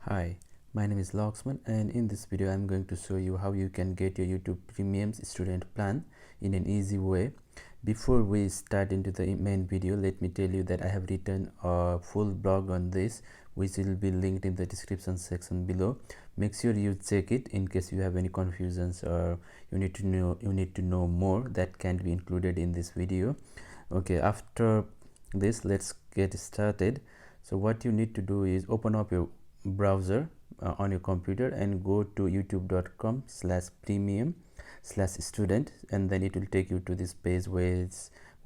Hi, my name is Loxman, and in this video I'm going to show you how you can get your YouTube Premium student plan in an easy way. Before we start into the main video, let me tell you that I have written a full blog on this, which will be linked in the description section below. Make sure you check it in case you have any confusions or you need to know more that can be included in this video. Okay, after this, let's get started. So what you need to do is open up your browser on your computer and go to youtube.com/premium/student, and then it will take you to this page where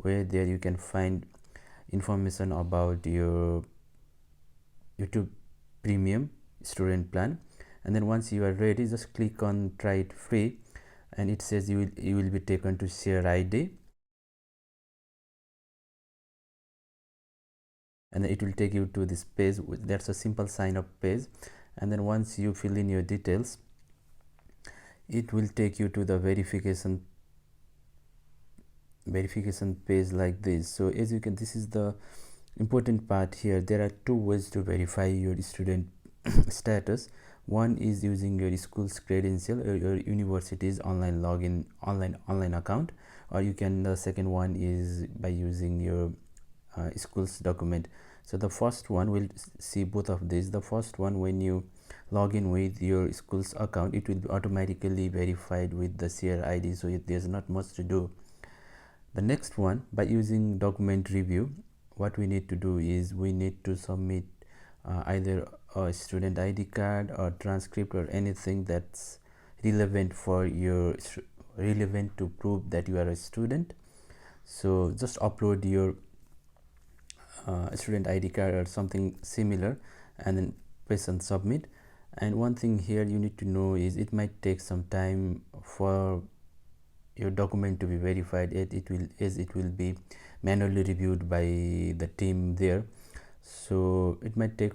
there you can find information about your YouTube Premium student plan. And then once you are ready, just click on try it free, and it says you will be taken to share ID, and then it will take you to this page. That's a simple sign up page, and then once you fill in your details, it will take you to the verification page like this. So as you can, this is the important part here. There are two ways to verify your student status. One is using your school's credential or your university's online login, online account, or you can, the second one is by using your school's document. So the first one, we'll see both of these. The first one, when you log in with your school's account, it will be automatically verified with the share ID, so there's not much to do. The next one, by using document review, what we need to do is we need to submit either a student ID card or transcript or anything that's relevant to prove that you are a student. So just upload your student ID card or something similar, and then press on submit. And one thing here you need to know is it might take some time for your document to be verified. It will be manually reviewed by the team there, so it might take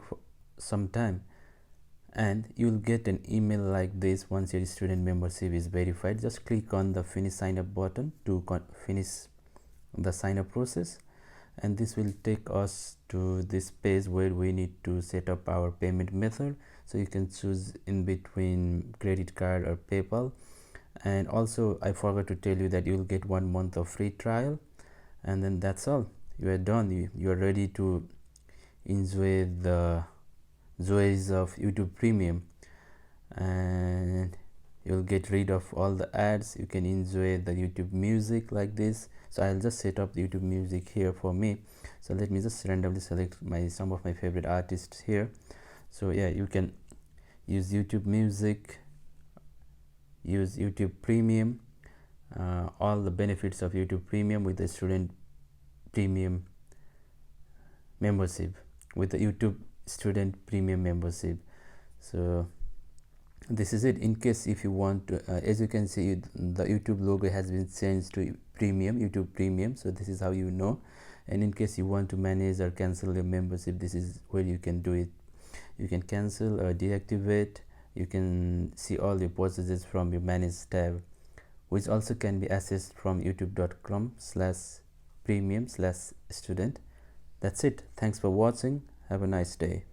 some time, and you'll get an email like this once your student membership is verified. Just click on the finish sign up button to finish the sign up process, and this will take us to this page where we need to set up our payment method. So you can choose in between credit card or PayPal. And also I forgot to tell you that you will get 1 month of free trial, and then that's all. You are done. You are ready to enjoy the joys of YouTube Premium, and you'll get rid of all the ads. You can enjoy the YouTube music like this. So I'll just set up the YouTube music here for me. So let me just randomly select some of my favorite artists here. So yeah, you can use YouTube music, use YouTube Premium, all the benefits of YouTube Premium with the student Premium membership, with the YouTube student Premium membership. So this is it. In case if you want to, as you can see, the YouTube logo has been changed to YouTube Premium, so this is how you know. And in case you want to manage or cancel your membership, this is where you can do it. You can cancel or deactivate. You can see all the processes from your manage tab, which also can be accessed from youtube.com/premium/student. That's it. Thanks for watching. Have a nice day.